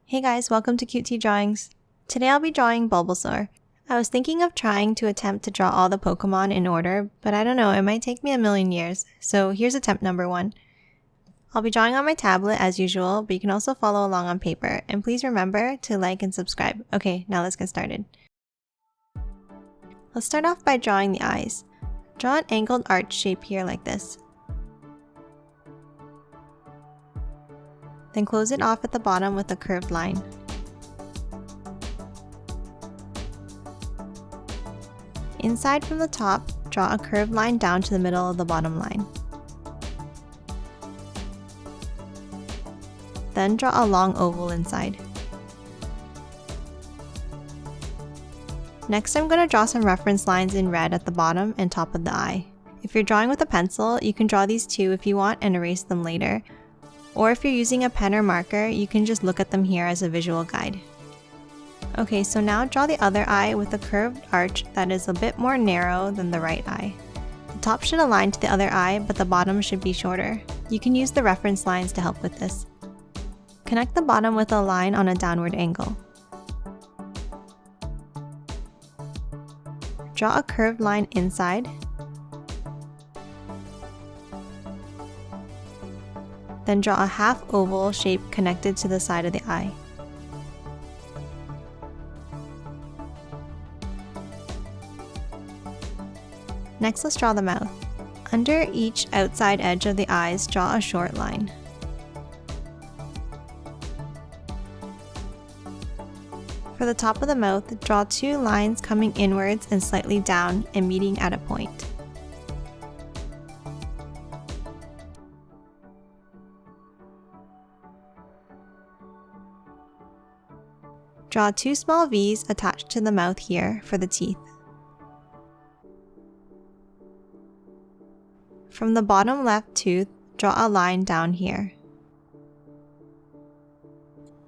Hey guys, welcome to Cute Drawings. Today I'll be drawing Bulbasaur. I was thinking of trying to attempt to draw all the Pokemon in order, but I don't know, it might take me a million years. So here's attempt number 1. I'll be drawing on my tablet as usual, but you can also follow along on paper. And please remember to like and subscribe. Okay, now let's get started. Let's start off by drawing the eyes. Draw an angled arch shape here like this. Then close it off at the bottom with a curved line. Inside from the top, draw a curved line down to the middle of the bottom line. Then draw a long oval inside. Next, I'm going to draw some reference lines in red at the bottom and top of the eye. If you're drawing with a pencil, you can draw these too if you want and erase them later. Or if you're using a pen or marker, you can just look at them here as a visual guide. Okay, so now draw the other eye with a curved arch that is a bit more narrow than the right eye. The top should align to the other eye, but the bottom should be shorter. You can use the reference lines to help with this. Connect the bottom with a line on a downward angle. Draw a curved line inside. Then draw a half oval shape connected to the side of the eye. Next, let's draw the mouth. Under each outside edge of the eyes, draw a short line. For the top of the mouth, draw 2 lines coming inwards and slightly down and meeting at a point. Draw 2 small V's attached to the mouth here for the teeth. From the bottom left tooth, draw a line down here.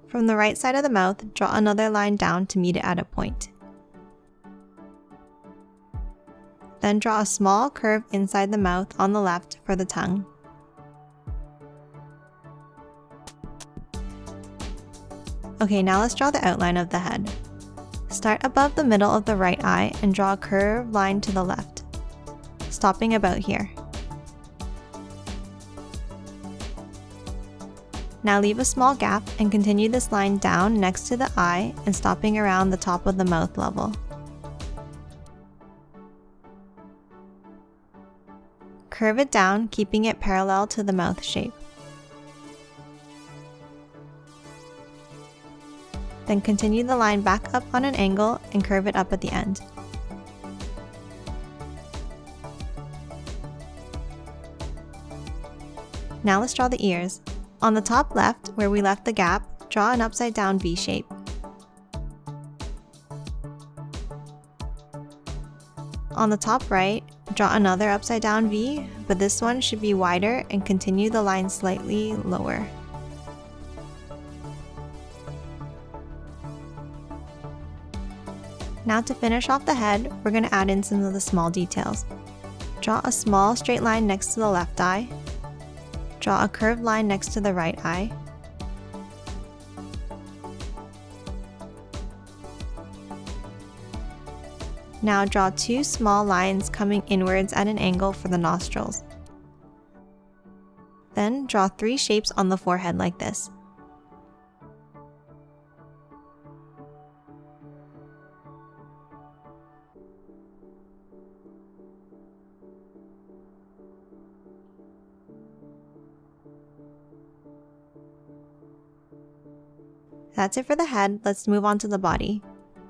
From the right side of the mouth, draw another line down to meet it at a point. Then draw a small curve inside the mouth on the left for the tongue. Okay, now let's draw the outline of the head. Start above the middle of the right eye and draw a curved line to the left, stopping about here. Now leave a small gap and continue this line down next to the eye and stopping around the top of the mouth level. Curve it down, keeping it parallel to the mouth shape. Then continue the line back up on an angle and curve it up at the end. Now let's draw the ears. On the top left, where we left the gap, draw an upside down V shape. On the top right, draw another upside down V, but this one should be wider and continue the line slightly lower. Now to finish off the head, we're going to add in some of the small details. Draw a small straight line next to the left eye. Draw a curved line next to the right eye. Now draw 2 small lines coming inwards at an angle for the nostrils. Then draw 3 shapes on the forehead like this. That's it for the head, let's move on to the body.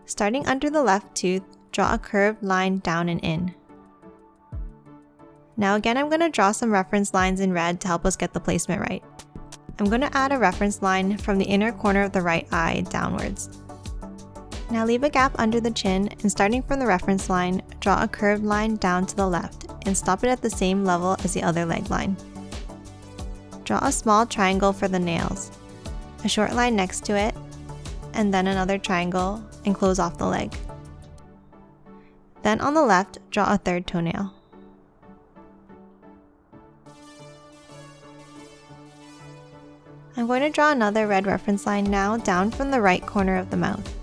Starting under the left tooth, draw a curved line down and in. Now again, I'm going to draw some reference lines in red to help us get the placement right. I'm going to add a reference line from the inner corner of the right eye downwards. Now leave a gap under the chin and starting from the reference line, draw a curved line down to the left and stop it at the same level as the other leg line. Draw a small triangle for the nails. A short line next to it, and then another triangle, and close off the leg. Then on the left, draw a third toenail. I'm going to draw another red reference line now down from the right corner of the mouth.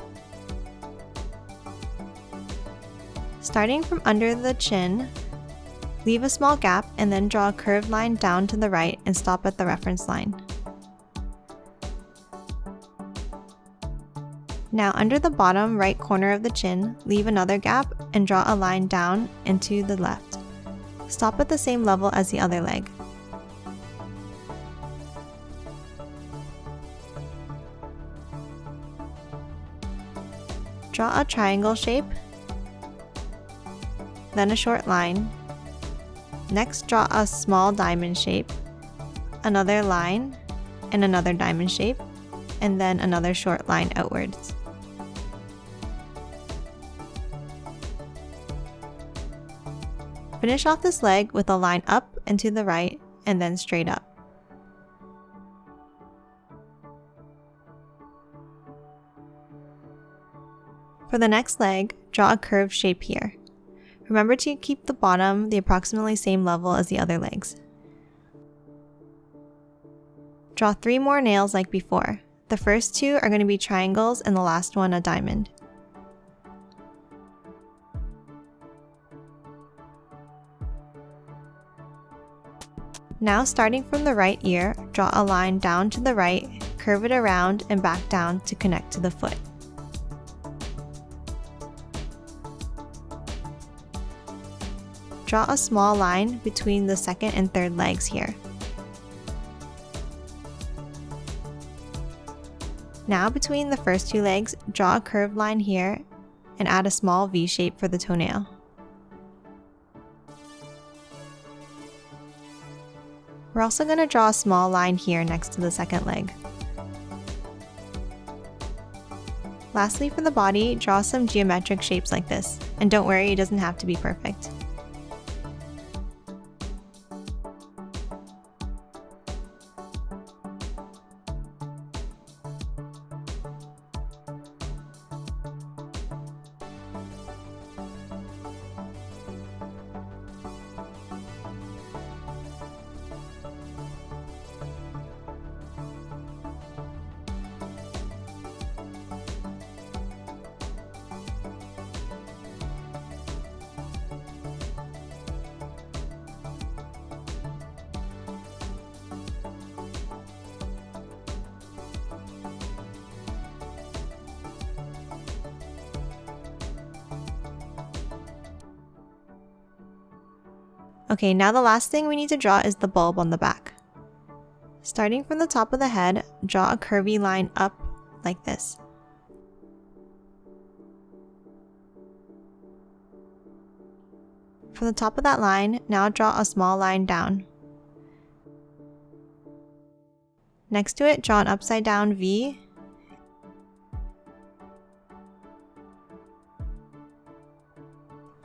Starting from under the chin, leave a small gap and then draw a curved line down to the right and stop at the reference line. Now under the bottom right corner of the chin, leave another gap and draw a line down and to the left. Stop at the same level as the other leg. Draw a triangle shape, then a short line. Next, draw a small diamond shape, another line, and another diamond shape, and then another short line outwards. Finish off this leg with a line up and to the right, and then straight up. For the next leg, draw a curved shape here. Remember to keep the bottom the approximately same level as the other legs. Draw 3 more nails like before. The first 2 are going to be triangles and the last one a diamond. Now starting from the right ear, draw a line down to the right, curve it around and back down to connect to the foot. Draw a small line between the second and third legs here. Now between the first 2 legs, draw a curved line here and add a small V shape for the toenail. We're also going to draw a small line here next to the second leg. Lastly, for the body, draw some geometric shapes like this, and don't worry, it doesn't have to be perfect. Okay, now the last thing we need to draw is the bulb on the back. Starting from the top of the head, draw a curvy line up like this. From the top of that line, now draw a small line down. Next to it, draw an upside down V.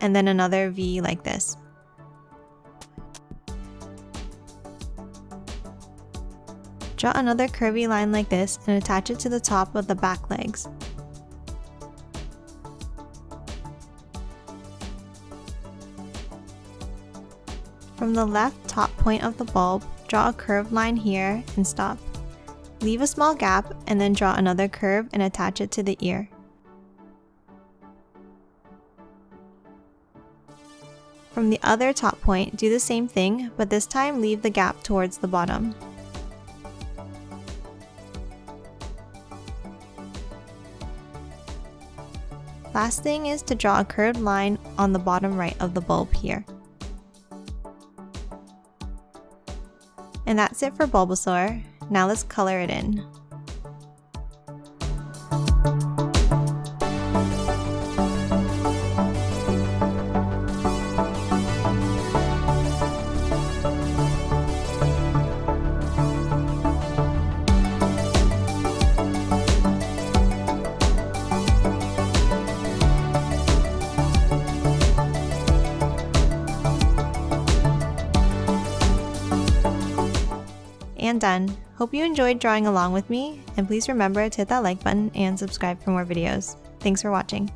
And then another V like this. Draw another curvy line like this and attach it to the top of the back legs. From the left top point of the bulb, draw a curved line here and stop. Leave a small gap and then draw another curve and attach it to the ear. From the other top point, do the same thing, but this time leave the gap towards the bottom. Last thing is to draw a curved line on the bottom right of the bulb here. And that's it for Bulbasaur. Now let's color it in. And done. Hope you enjoyed drawing along with me, and please remember to hit that like button and subscribe for more videos. Thanks for watching.